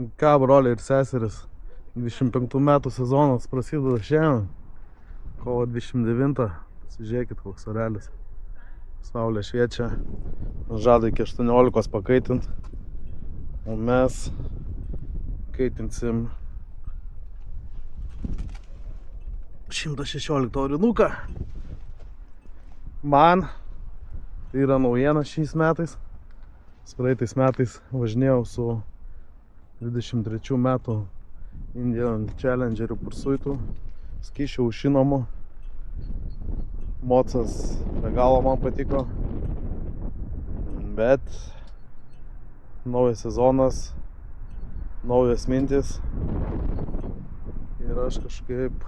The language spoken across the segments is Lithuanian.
Ką, broliai ir seseris, 25 metų sezonas prasideda šiandien, kovo 29. Pasižiūrėkit, koks orelis. Saulė šviečia, žada iki 18 pakaitinti, o mes kaitinsim 116 orinuką. Man tai yra naujiena šiais metais. Praeitais metais važinėjau su 23 metų Indian Challengerių Pursuitų, skysčių aušinamu. Mocas be galo man patiko, bet naujas sezonas, naujas mintis ir aš kažkaip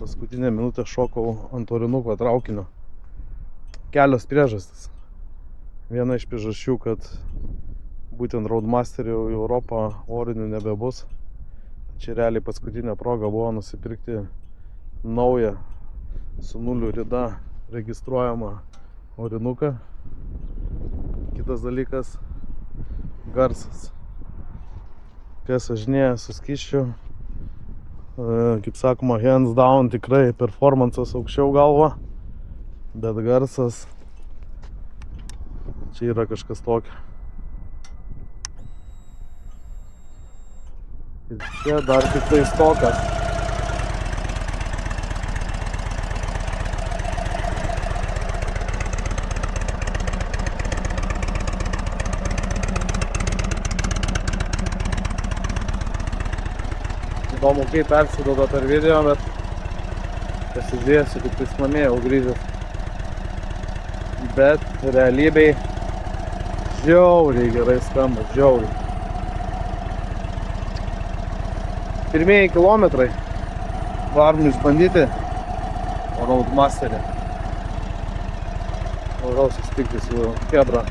paskutinę minutę šokau ant orinuko traukinio. Kelios priežastys. Viena iš priežasčių, kad būtent Roadmasterių į Europą orinių nebebus. Čia realiai paskutinė proga buvo nusipirkti naują su nuliu rida registruojamą orinuką. Kitas dalykas - garsas. Kas važinėja su skysčiu, kaip sakoma, hands down, tikrai performances aukščiau galva, bet garsas čia yra kažkas tokio. Ir čia dar tik tai stokas. Įdomu, kaip persiduoda per video, bet pasižiūrėsiu, kaip tais namie jau grįžęs. Bet realybėj žiauriai gerai skamba, žiauriai. Pirmieji kilometrai varom išbandyti Roadmasterį. Norėjau susitikti su Chebra.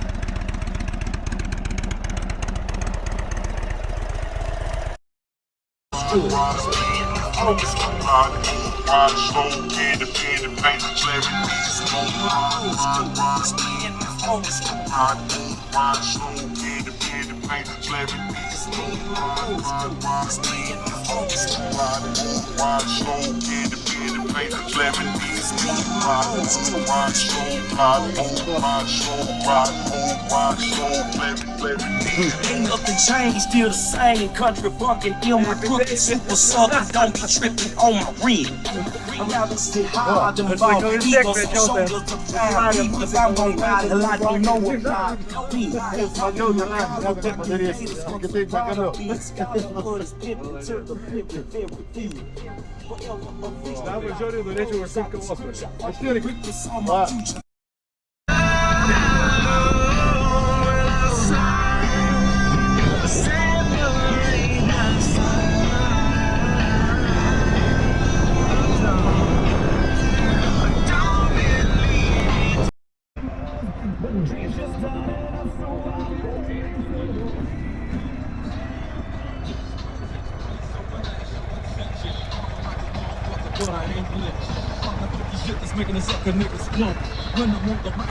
Ain't nothing changed, still the same. Country bucking, ill my crooked, super southern. Don't be tripping on my rim. I'm out to sit hard, them ball eagles, shoulders to fire. Because I'm gon' ride till I don't know what God be. Making us up, niggas know when I'm on the mic.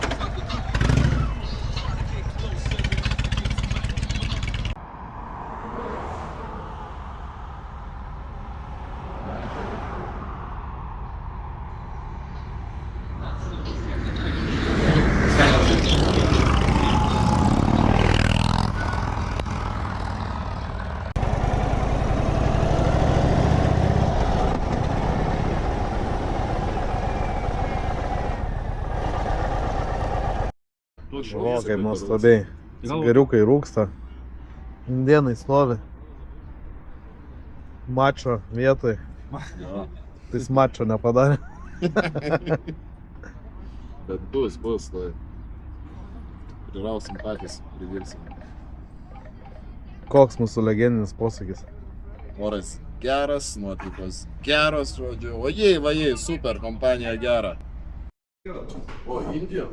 O, kaip nuostabiai. Gariukai rūksta. Indienai stovi. Mačo vietoj. Tais mačo nepadarė. Bet bus, tai prirausim patys, privirsim. Koks mūsų legendinis posakis? Oras geras, nuotaikos geros, žodžiu. Vajai, super, kompanija gera. O, Indija?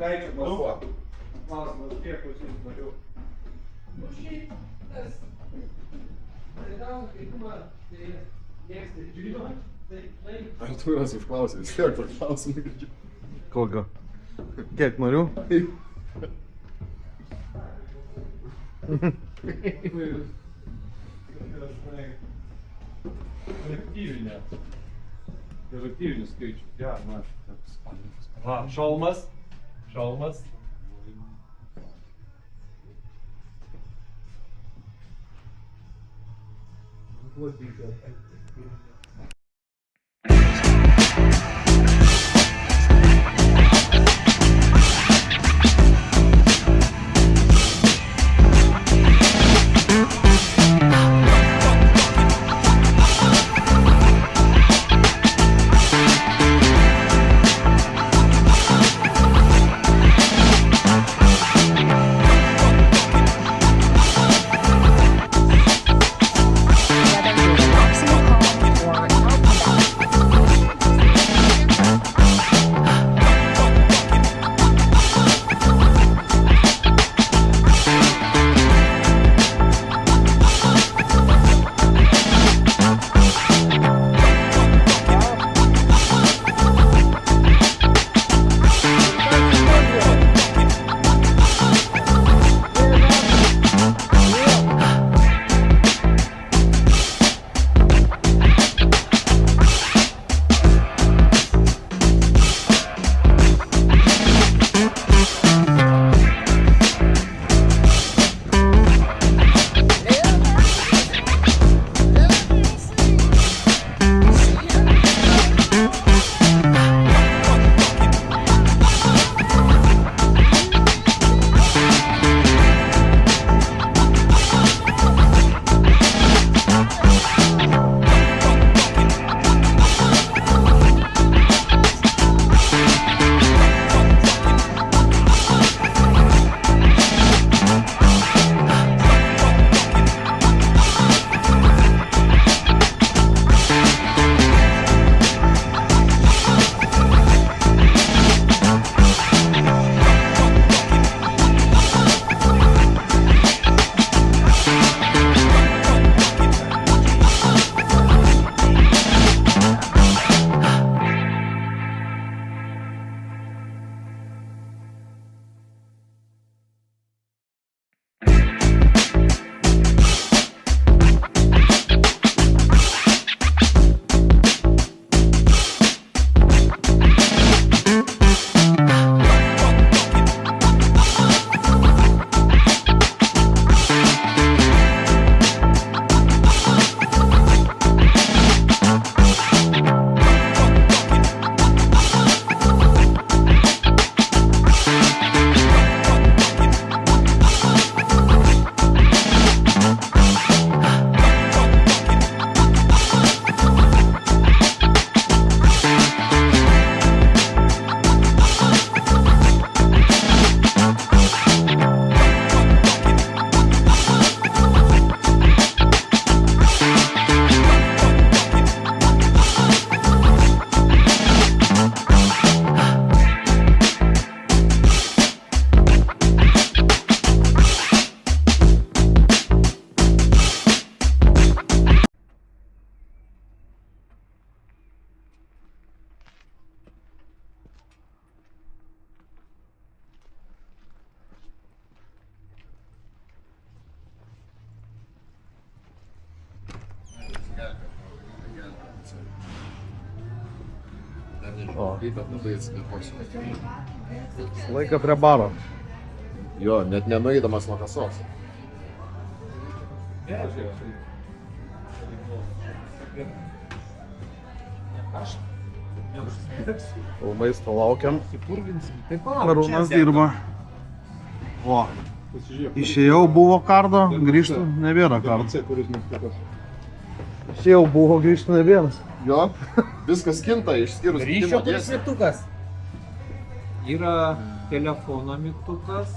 Klausimas, kiek jūs noriu? Artūras užklausė, vis tiek per klausimą girdžiu. Kokio? Kiek noriu? Kolektyvinių skaičių. Ja, na, va, šalmas. Šalmas. O. Kaip labai atsidėkosiu. Laiką prie baro. Jo, net nenueidamas nuo kasos. O maisto laukiam. Arūnas dirba. O. Išėjau, buvo kardo, grįžtų, nebėra kardo. Išėjau, buvo, grįžtų, nebėra. Jo, viskas kinta, išskyrus Ryšio kitimo kuris dėsnį. mygtukas. Yra telefono mygtukas.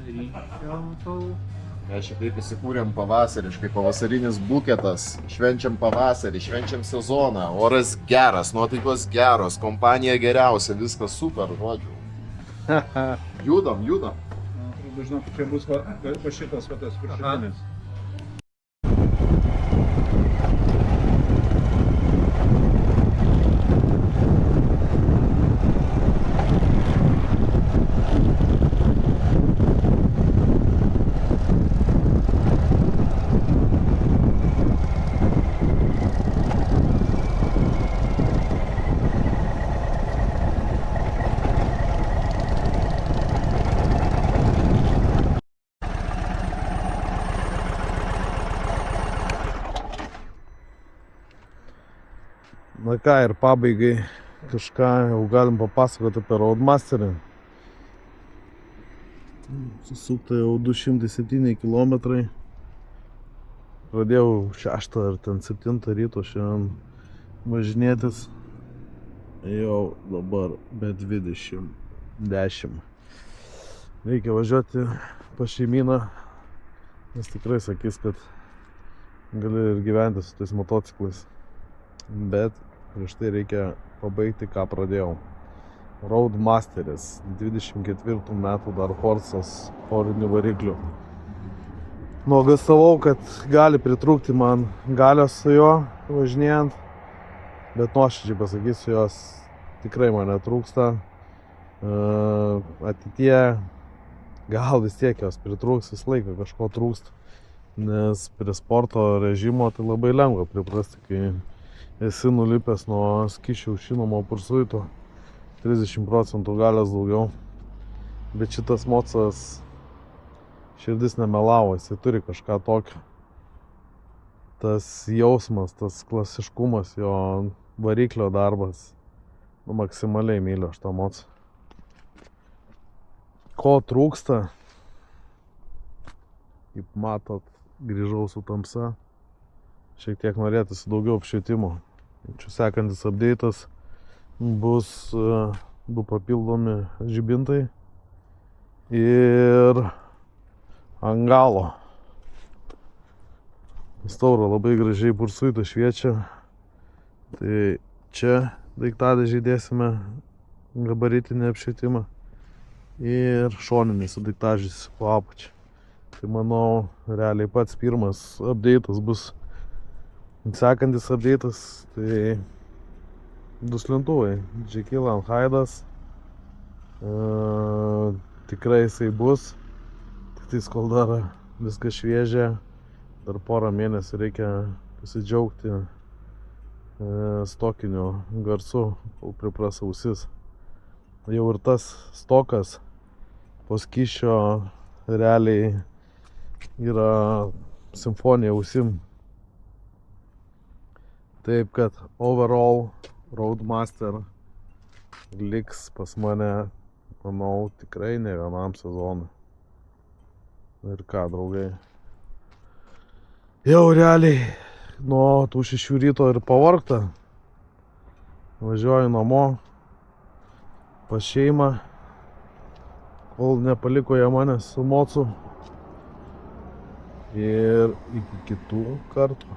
Ryšio matau. Mes čia taip įsikūrėm pavasariškai, pavasarinis buketas, švenčiam pavasarį, švenčiam sezoną, oras geras, nuotaikos geros, kompanija geriausia, viskas super, žodžiu. Judam, judam. Žinok, čia bus va šitas tas viršutinis. Na ką, ir pabaigai kažką jau galim papasakoti apie Roadmasterį. Susukta jau 207 km. Pradėjau 6 ar ten 7 ryto šiandien važinėtis. Jau dabar be 20:10. Reikia važiuoti pas šeimyną, nes tikrai sakys, kad gali ir gyventi su tais motociklais. Bet prieš tai reikia pabaigti, ką pradėjau. Roadmasteris, 24 metų Dark Horse'as porinių variklių. Nuogastavau, kad gali pritrūkti man galios su juo važinėjant, bet nuoširdžiai pasakysiu, jos tikrai man netrūksta. Ateityje gal vis tiek jos pritrūks, visą laiką kažko trūksta, nes prie sporto režimo tai labai lengva priprasti, kai esi nulipęs nuo skysčių aušinamo pursuito, 30% galios daugiau. Bet šitas mocas širdis nemelavo, jisai turi kažką tokio. Tas jausmas, tas klasiškumas, jo variklio darbas, maksimaliai myliu aš tą mocą. Ko trūksta, kaip matot, grįžau su tamsa, šiek tiek norėtųsi daugiau apšvietimo. Čia sekantis update'as bus 2 papildomi žibintai ir ant galo. Stauro labai gražiai pursuito šviečia, tai čia daiktadėžį dėsime gabaritinį apšvietimą ir šoninį su daiktažys po apačią. Tai manau, realiai pats pirmas update'as bus. Sekantis update'as, tai duslintuvai, Jekyll and Hyde'as. Tikrai jisai bus, tik tais kol dar viskas šviežia, dar porą mėnesių reikia pasidžiaugti stokiniu garsu, kol pripras ausis. Jau ir tas stokas po skysčio realiai yra simfonija ausim. Taip kad overall Roadmaster liks pas mane, manau, tikrai ne vienam sezonui. Ir ką, draugai, jau realiai nuo tų 6 ryto ir pavargta. Važiuoju namo pas šeimą, kol nepaliko jie mane su mocu. Ir iki kitų kartų.